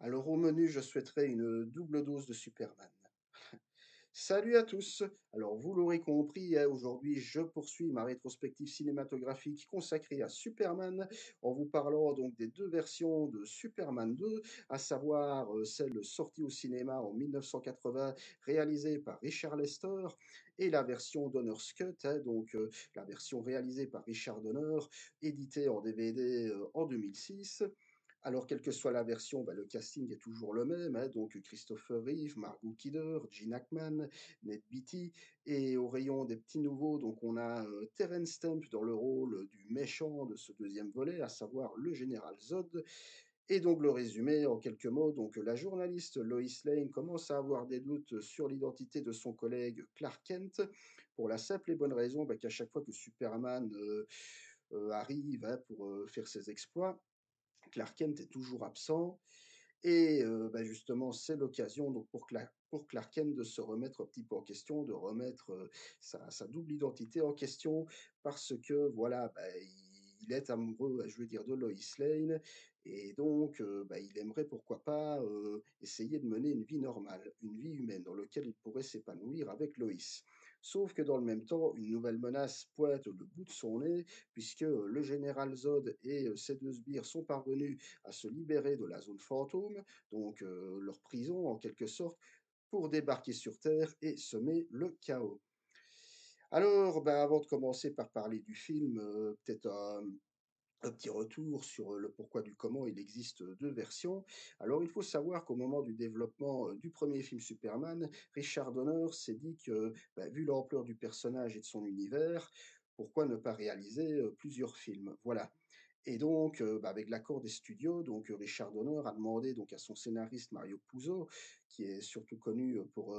Alors au menu, je souhaiterais une double dose de Superman. Salut à tous. Alors vous l'aurez compris, hein, aujourd'hui je poursuis ma rétrospective cinématographique consacrée à Superman en vous parlant donc des deux versions de Superman 2, à savoir celle sortie au cinéma en 1980 réalisée par Richard Lester et la version Donner's Cut, hein, donc la version réalisée par Richard Donner, éditée en DVD en 2006. Alors, quelle que soit la version, bah, le casting est toujours le même, hein, donc Christopher Reeve, Margot Kidder, Gene Hackman, Ned Beatty, et au rayon des petits nouveaux, donc on a Terence Stamp dans le rôle du méchant de ce deuxième volet, à savoir le général Zod. Et donc le résumé en quelques mots, donc la journaliste Lois Lane commence à avoir des doutes sur l'identité de son collègue Clark Kent, pour la simple et bonne raison bah, qu'à chaque fois que Superman arrive, hein, pour faire ses exploits, Clark Kent est toujours absent et bah, justement, c'est l'occasion donc pour Clark Kent de se remettre un petit peu en question, de remettre, sa double identité en question parce que voilà, bah, il est amoureux, je veux dire, de Lois Lane et donc bah, il aimerait pourquoi pas, essayer de mener une vie normale, une vie humaine dans lequel il pourrait s'épanouir avec Lois. Sauf que dans le même temps, une nouvelle menace pointe le bout de son nez puisque, le général Zod et ses 2 sbires sont parvenus à se libérer de la zone fantôme, donc leur prison en quelque sorte, pour débarquer sur Terre et semer le chaos. Alors, ben, avant de commencer par parler du film, peut-être un petit retour sur le pourquoi du comment. Il existe deux versions. Alors, il faut savoir qu'au moment du développement du premier film Superman, Richard Donner s'est dit que, ben, vu l'ampleur du personnage et de son univers, pourquoi ne pas réaliser plusieurs films. Voilà. Et donc, bah, avec l'accord des studios, donc Richard Donner a demandé donc à son scénariste Mario Puzo, qui est surtout connu, pour,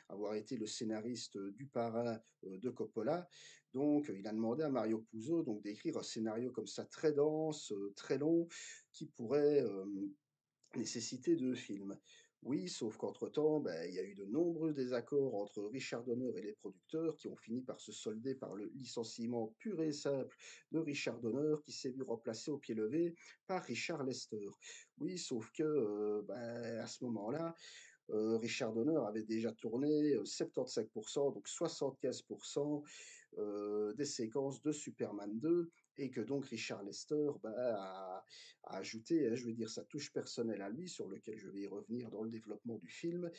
avoir été le scénariste, du Parrain, de Coppola. Donc, il a demandé à Mario Puzo donc d'écrire un scénario comme ça très dense, très long, qui pourrait, nécessité de films. Oui, sauf qu'entre-temps, ben, il y a eu de nombreux désaccords entre Richard Donner et les producteurs qui ont fini par se solder par le licenciement pur et simple de Richard Donner qui s'est vu remplacé au pied levé par Richard Lester. Oui, sauf que ben, à ce moment-là, Richard Donner avait déjà tourné 75%, donc 75% des séquences de Superman 2 et que donc Richard Lester bah, a ajouté, hein, je veux dire, sa touche personnelle à lui, sur lequel je vais y revenir dans le développement du film,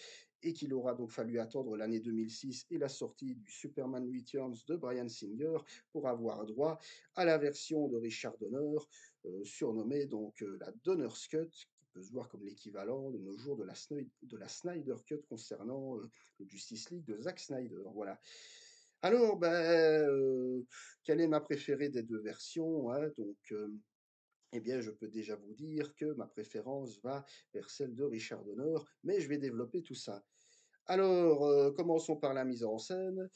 et qu'il aura donc fallu attendre l'année 2006 et la sortie du Superman Returns de Bryan Singer pour avoir droit à la version de Richard Donner, surnommée donc la Donner's Cut, qui peut se voir comme l'équivalent de nos jours de la Snyder Cut concernant le Justice League de Zack Snyder. Voilà. Alors, ben, quelle est ma préférée des 2 versions, hein? Donc, eh bien, je peux déjà vous dire que ma préférence va vers celle de Richard Donner, mais je vais développer tout ça. Alors, commençons par la mise en scène.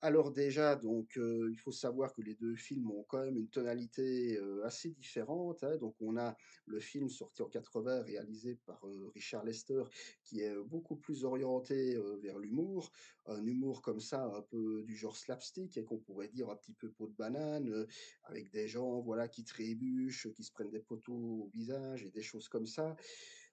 Alors déjà, donc, il faut savoir que les 2 films ont quand même une tonalité, assez différente, hein. Donc on a le film sorti en 80 réalisé par, Richard Lester qui est, beaucoup plus orienté, vers l'humour. Un humour comme ça, un peu du genre slapstick et qu'on pourrait dire un petit peu peau de banane, avec des gens, voilà, qui trébuchent, qui se prennent des poteaux au visage et des choses comme ça.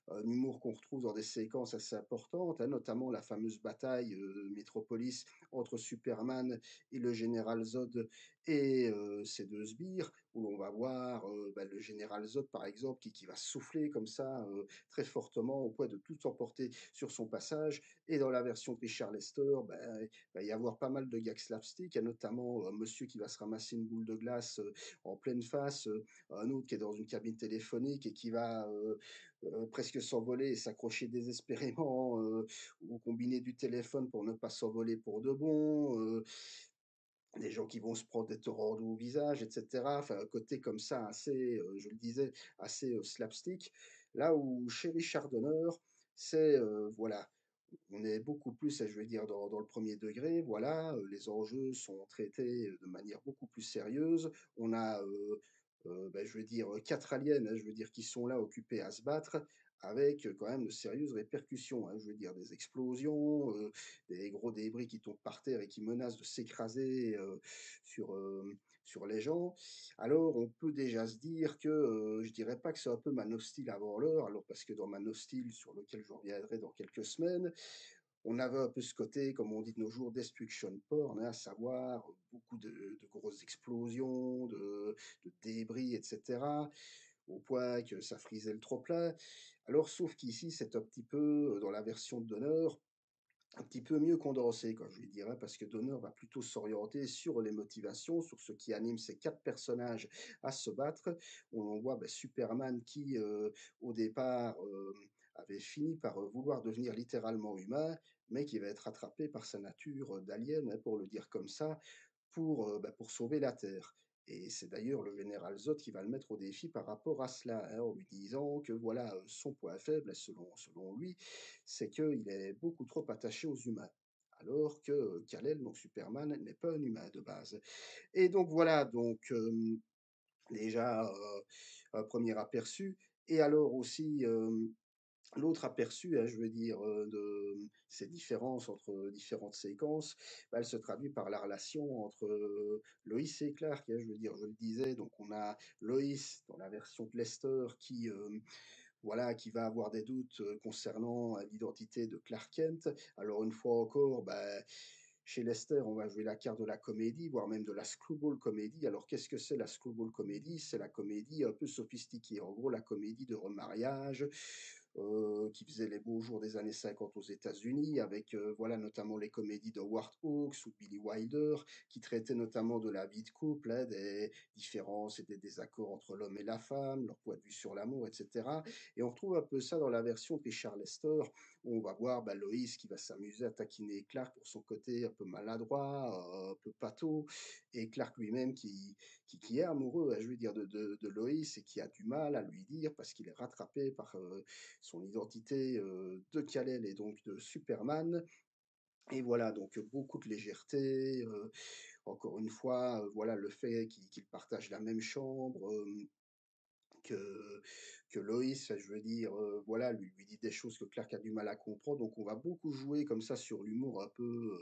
Un humour qu'on retrouve dans des séquences assez importantes, hein, notamment la fameuse bataille Métropolis entre Superman et le général Zod et ses deux sbires, où l'on va voir bah, le général Zod, par exemple, qui va souffler comme ça très fortement au point de tout emporter sur son passage. Et dans la version de Richard Lester, bah, il va y avoir pas mal de gags slapstick, il y a notamment un monsieur qui va se ramasser une boule de glace en pleine face, un autre qui est dans une cabine téléphonique et qui va presque s'envoler et s'accrocher désespérément ou combiner du téléphone pour ne pas s'envoler pour de bon, des gens qui vont se prendre des torrents d'eau au visage, et cetera. Enfin, un côté comme ça assez, je le disais, assez, slapstick. Là où chez Richard Donner, c'est, voilà, on est beaucoup plus, je veux dire, dans le premier degré, voilà, les enjeux sont traités, de manière beaucoup plus sérieuse. On a, bah, je veux dire, 4 aliens, hein, je veux dire, qui sont là occupés à se battre avec, quand même de sérieuses répercussions, hein. Je veux dire des explosions, des gros débris qui tombent par terre et qui menacent de s'écraser, sur, sur les gens, alors on peut déjà se dire que, je dirais pas que c'est un peu Man of Steel avant l'heure, alors parce que dans Man of Steel, sur lequel je reviendrai dans quelques semaines, on avait un peu ce côté, comme on dit de nos jours, destruction porn, hein, à savoir beaucoup de grosses explosions, de débris, etc., au point que ça frisait le trop-plein. Alors, sauf qu'ici, c'est un petit peu, dans la version de Donner, un petit peu mieux condensé, quoi, je lui dirais, parce que Donner va plutôt s'orienter sur les motivations, sur ce qui anime ces quatre personnages à se battre. On voit Superman qui, au départ, avait fini par vouloir devenir littéralement humain, mais qui va être rattrapé par sa nature d'alien, hein, pour le dire comme ça, pour sauver la Terre. Et c'est d'ailleurs le général Zod qui va le mettre au défi par rapport à cela, hein, en lui disant que voilà, son point faible, selon lui, c'est qu'il est beaucoup trop attaché aux humains. Alors que Kal-El, donc Superman, n'est pas un humain de base. Et donc voilà, déjà un premier aperçu. Et alors aussi, l'autre aperçu, hein, je veux dire, de ces différences entre différentes séquences, elle se traduit par la relation entre Lois et Clark, hein, je veux dire, je le disais, donc on a Lois dans la version de Lester voilà, qui va avoir des doutes concernant l'identité de Clark Kent. Alors une fois encore, chez Lester, on va jouer la carte de la comédie, voire même de la screwball comédie. Alors qu'est-ce que c'est la screwball comédie? C'est la comédie un peu sophistiquée. En gros, la comédie de remariage qui faisait les beaux jours des années 50 aux États-Unis, avec voilà notamment les comédies de Howard Hawks ou Billy Wilder, qui traitaient notamment de la vie de couple, hein, des différences et des désaccords entre l'homme et la femme, leur point de vue sur l'amour, etc. Et on retrouve un peu ça dans la version de Richard Lester, où on va voir Loïs qui va s'amuser à taquiner Clark pour son côté un peu maladroit, un peu pâteau, et Clark lui-même qui est amoureux, hein, je veux dire, de Loïs et qui a du mal à lui dire parce qu'il est rattrapé par son identité de Kal-El et donc de Superman. Et voilà, donc beaucoup de légèreté. Encore une fois, voilà le fait qu'ils partagent la même chambre. Que, que Loïs, je veux dire, voilà, lui dit des choses que Clark a du mal à comprendre. Donc on va beaucoup jouer comme ça sur l'humour un peu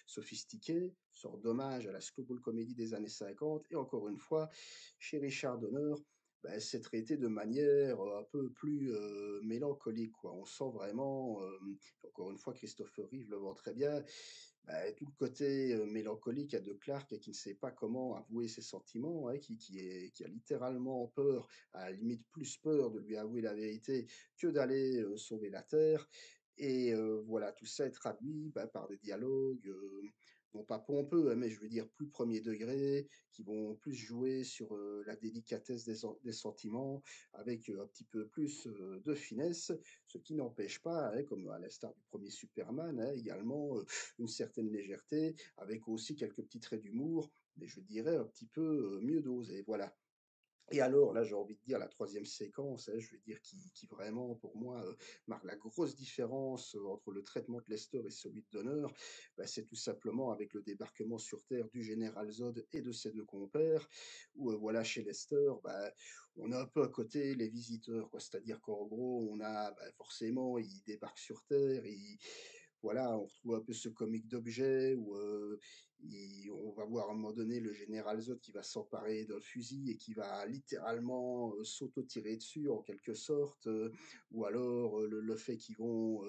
sophistiqué, sorte d'hommage à la screwball comédie des années 50. Et encore une fois, chez Richard Donner, c'est traité de manière un peu plus mélancolique, quoi. On sent vraiment, encore une fois, Christopher Reeve le vend très bien, tout le côté mélancolique à de Clark et qui ne sait pas comment avouer ses sentiments, hein, qui a littéralement peur, à la limite plus peur de lui avouer la vérité que d'aller sauver la Terre. Et voilà, tout ça est traduit par des dialogues, non pas pompeux, hein, mais je veux dire plus premier degré, qui vont plus jouer sur la délicatesse des sentiments, avec un petit peu plus de finesse, ce qui n'empêche pas, hein, comme à l'instar du premier Superman, hein, également une certaine légèreté, avec aussi quelques petits traits d'humour, mais je dirais un petit peu mieux dosés. Voilà. Et alors, là, j'ai envie de dire la troisième séquence, hein, je veux dire, qui vraiment, pour moi, marque la grosse différence entre le traitement de Lester et celui de Donner, c'est tout simplement avec le débarquement sur Terre du général Zod et de ses deux compères, où, voilà, chez Lester, on a un peu à côté les visiteurs, quoi. C'est-à-dire qu'en gros, on a, forcément, ils débarquent sur Terre, voilà, on retrouve un peu ce comique d'objet où on va voir à un moment donné le général Zod qui va s'emparer d'un fusil et qui va littéralement s'auto-tirer dessus en quelque sorte, ou alors le fait qu'ils vont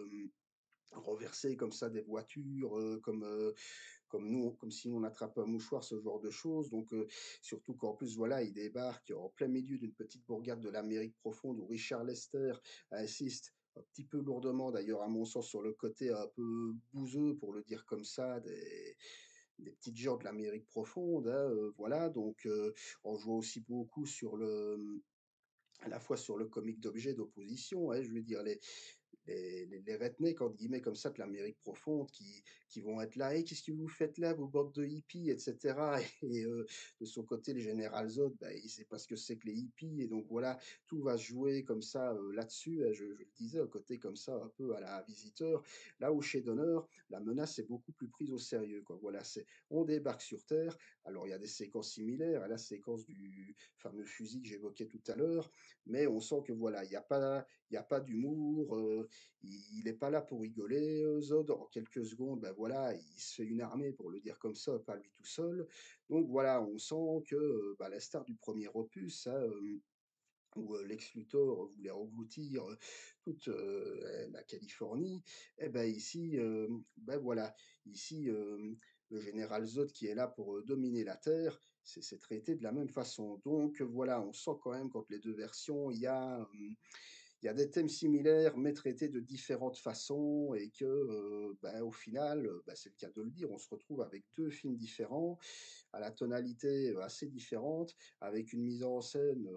renverser comme ça des voitures, comme si on attrapait un mouchoir, ce genre de choses. Donc, surtout qu'en plus, voilà, il débarque en plein milieu d'une petite bourgade de l'Amérique profonde où Richard Lester insiste un petit peu lourdement, d'ailleurs, à mon sens, sur le côté un peu bouseux, pour le dire comme ça, des petites gens de l'Amérique profonde, hein, voilà. Donc, on joue aussi beaucoup sur à la fois sur le comique d'objet d'opposition, hein, je veux dire, les rednecks, entre guillemets, comme ça, de l'Amérique profonde, qui vont être là, hey, qu'est-ce que vous faites là, vos bandes de hippies, etc. Et de son côté, le général Zod, il sait pas ce que c'est que les hippies, et donc voilà, tout va se jouer comme ça là-dessus, hein, je le disais, un côté comme ça, un peu à la visiteur, là où chez Donner, la menace est beaucoup plus prise au sérieux, quoi. Voilà, on débarque sur Terre, alors il y a des séquences similaires à la séquence du fameux fusil que j'évoquais tout à l'heure, mais on sent que voilà, il n'y a pas d'humour, il est pas là pour rigoler, Zod. En quelques secondes, ben voilà, il se fait une armée, pour le dire comme ça, pas lui tout seul. Donc voilà, on sent que, bah, à l'instar du premier opus, hein, où, Lex Luthor voulait engloutir, toute, la Californie, et ben ici, ben voilà, ici, le général Zod qui est là pour, dominer la Terre, c'est traité de la même façon. Donc, voilà, on sent quand même qu'entre les 2 versions, il y a des thèmes similaires, mais traités de différentes façons et que, bah, au final, bah, c'est le cas de le dire, on se retrouve avec 2 films différents, à la tonalité, assez différente, avec une mise en scène,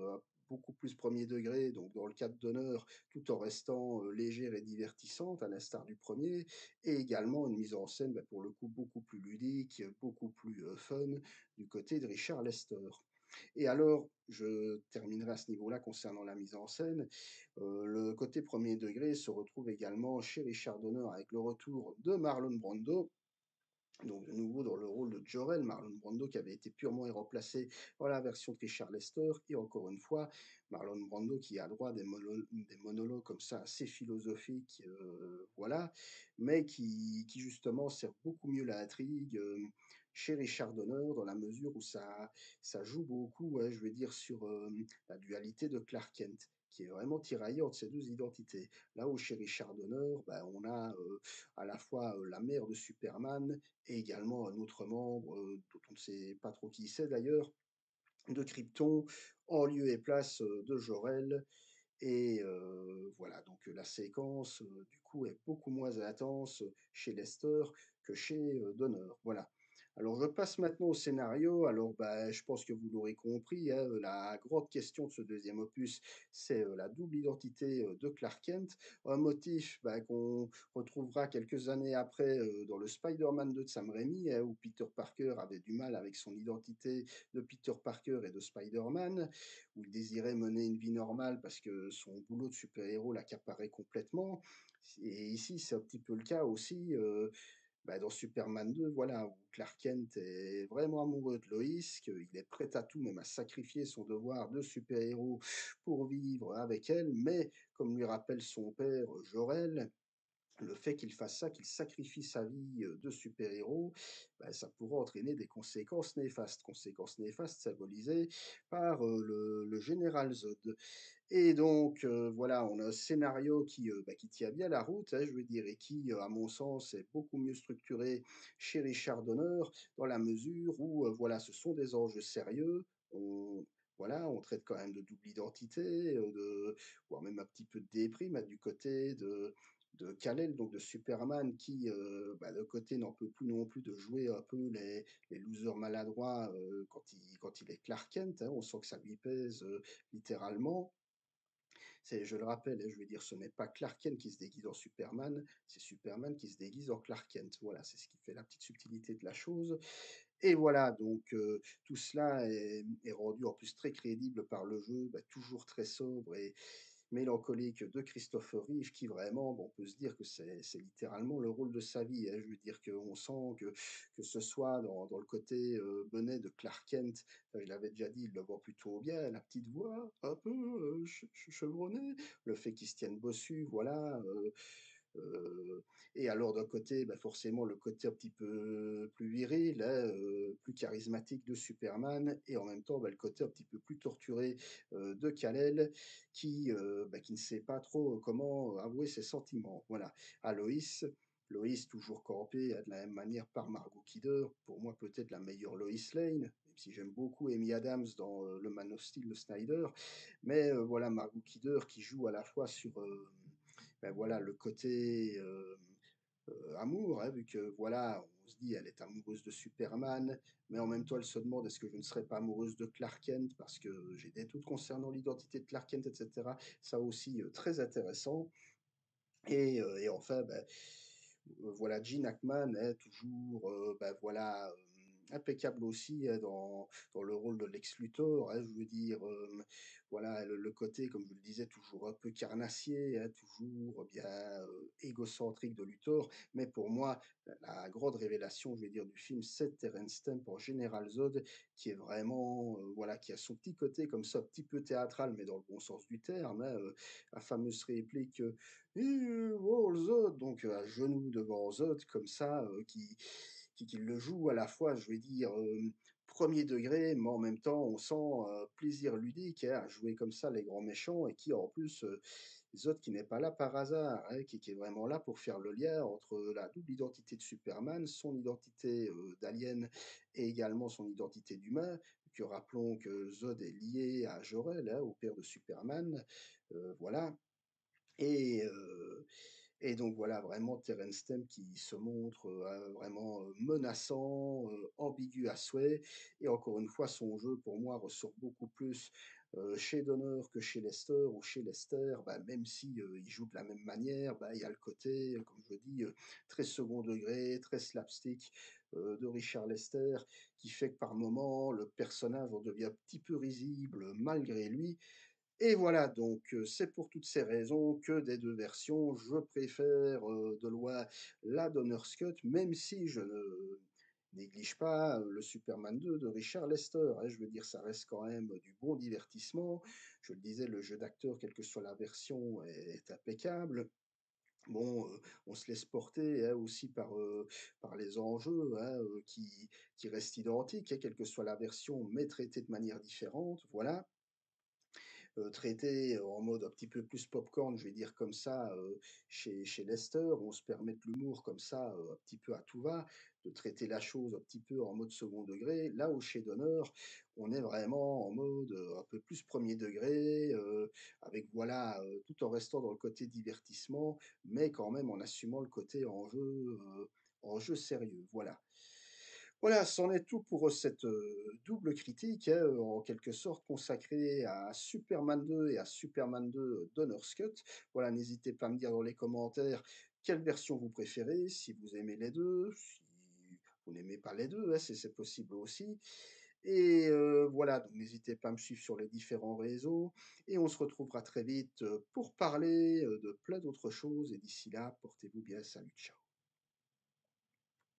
beaucoup plus premier degré, donc dans le cadre d'honneur, tout en restant, légère et divertissante, à l'instar du premier, et également une mise en scène, bah, pour le coup, beaucoup plus ludique, beaucoup plus, fun, du côté de Richard Lester. Et alors, je terminerai à ce niveau-là concernant la mise en scène. Le côté premier degré se retrouve également chez Richard Donner avec le retour de Marlon Brando, donc de nouveau dans le rôle de Jor-El, Marlon Brando qui avait été purement remplacé dans la version de Richard Lester, et encore une fois, Marlon Brando qui a droit à des monologues comme ça assez philosophiques, voilà, mais qui justement sert beaucoup mieux l'intrigue chez Richard Donner dans la mesure où ça joue beaucoup, ouais, je veux dire, sur la dualité de Clark Kent, qui est vraiment tiraillée entre ces deux identités. Là où chez Richard Donner, ben, on a à la fois la mère de Superman et également un autre membre, dont on ne sait pas trop qui c'est d'ailleurs, de Krypton, en lieu et place, de Jor-El, et voilà, donc la séquence, du coup, est beaucoup moins intense chez Lester que chez, Donner, voilà. Alors je passe maintenant au scénario. Alors, bah, je pense que vous l'aurez compris, hein, la grande question de ce deuxième opus, c'est, la double identité, de Clark Kent. Un motif, bah, qu'on retrouvera quelques années après, dans le Spider-Man 2 de Sam Raimi, hein, où Peter Parker avait du mal avec son identité de Peter Parker et de Spider-Man, où il désirait mener une vie normale parce que son boulot de super-héros l'accaparait complètement. Et ici, c'est un petit peu le cas aussi, bah, dans Superman 2, voilà, où Clark Kent est vraiment amoureux de Lois, qu'il est prêt à tout, même à sacrifier son devoir de super-héros pour vivre avec elle, mais comme lui rappelle son père, Jor-El, le fait qu'il fasse ça, qu'il sacrifie sa vie, de super-héros, bah, ça pourrait entraîner des conséquences néfastes. Conséquences néfastes symbolisées par, le général Zod. Et donc, voilà, on a un scénario qui, bah, qui tient bien la route, hein, je veux dire, et qui, à mon sens, est beaucoup mieux structuré chez Richard Donner, dans la mesure où, voilà, ce sont des enjeux sérieux. Voilà, on traite quand même de double identité, voire même un petit peu de déprime, hein, du côté de Kal-El, donc de Superman, qui, bah, d'un côté, n'en peut plus non plus de jouer un peu les losers maladroits, quand il est Clark Kent, hein. On sent que ça lui pèse, littéralement. Je le rappelle, hein, je veux dire, ce n'est pas Clark Kent qui se déguise en Superman, c'est Superman qui se déguise en Clark Kent. Voilà, c'est ce qui fait la petite subtilité de la chose. Et voilà, donc tout cela est rendu en plus très crédible par le jeu, bah, toujours très sobre et mélancolique de Christopher Reeve, qui vraiment, bon, on peut se dire que c'est littéralement le rôle de sa vie, hein. Je veux dire qu'on sent que ce soit dans le côté bonnet de Clark Kent, je l'avais déjà dit, il le voit plutôt bien, la petite voix un peu chevronnée, le fait qu'il se tienne bossu, voilà. Et alors d'un côté, bah, forcément le côté un petit peu plus viril, hein, plus charismatique de Superman, et en même temps, bah, le côté un petit peu plus torturé, de Kal-El bah, qui ne sait pas trop comment avouer ses sentiments. Voilà. À Loïs toujours campée, de la même manière par Margot Kidder, pour moi peut-être la meilleure Lois Lane, même si j'aime beaucoup Amy Adams dans, le Man of Steel de Snyder, mais voilà, Margot Kidder qui joue à la fois sur, ben voilà, le côté amour, hein, vu que voilà, on se dit elle est amoureuse de Superman, mais en même temps elle se demande est-ce que je ne serais pas amoureuse de Clark Kent parce que j'ai des doutes concernant l'identité de Clark Kent, etc. Ça aussi très intéressant. Et enfin, ben, voilà, Gene Hackman est toujours, ben voilà, impeccable aussi, dans le rôle de Lex Luthor, hein. Je veux dire, voilà, le côté, comme je le disais, toujours un peu carnassier, hein, toujours bien, égocentrique de Luthor. Mais pour moi, la grande révélation, je vais dire, du film, c'est Terence Stamp en Général Zod, qui est vraiment, voilà, qui a son petit côté comme ça, un petit peu théâtral, mais dans le bon sens du terme, hein, la fameuse réplique, «All Zod», donc à genoux devant Zod comme ça, qui le joue à la fois, je vais dire, 1er degré, mais en même temps, on sent, plaisir ludique, hein, à jouer comme ça les grands méchants et qui en plus, Zod qui n'est pas là par hasard, hein, qui est vraiment là pour faire le lien entre la double identité de Superman, son identité, d'alien et également son identité d'humain, que rappelons que Zod est lié à Jor-El, hein, au père de Superman, voilà. Et donc voilà, vraiment Terence Stamp qui se montre, vraiment, menaçant, ambigu à souhait et encore une fois, son jeu pour moi ressort beaucoup plus, chez Donner que chez Lester, où chez Lester, bah, même si, il joue de la même manière, bah, il y a le côté, comme je dis, très second degré, très slapstick, de Richard Lester, qui fait que par moments, le personnage en devient un petit peu risible malgré lui et voilà, donc c'est pour toutes ces raisons que des 2 versions, je préfère, de loin la Donner's Cut, même si je ne néglige pas, le Superman 2 de Richard Lester, hein. Je veux dire, ça reste quand même du bon divertissement. Je le disais, le jeu d'acteur, quelle que soit la version, est impeccable. Bon, on se laisse porter, hein, aussi par les enjeux, hein, qui restent identiques, hein, quelle que soit la version, mais traités de manière différente, voilà. Traité en mode un petit peu plus popcorn, je vais dire comme ça, chez Lester. On se permet de l'humour comme ça, un petit peu à tout va, de traiter la chose un petit peu en mode second degré. Là où chez Donner, on est vraiment en mode, un peu plus premier degré, avec voilà, tout en restant dans le côté divertissement, mais quand même en assumant le côté enjeu sérieux, voilà. Voilà, c'en est tout pour, cette, double critique, hein, en quelque sorte consacrée à Superman 2 et à Superman 2 Donner's Cut. Voilà, n'hésitez pas à me dire dans les commentaires quelle version vous préférez, si vous aimez les 2, si vous n'aimez pas les 2, hein, c'est possible aussi et voilà, donc n'hésitez pas à me suivre sur les différents réseaux et on se retrouvera très vite, pour parler, de plein d'autres choses et d'ici là, portez-vous bien. Salut, ciao.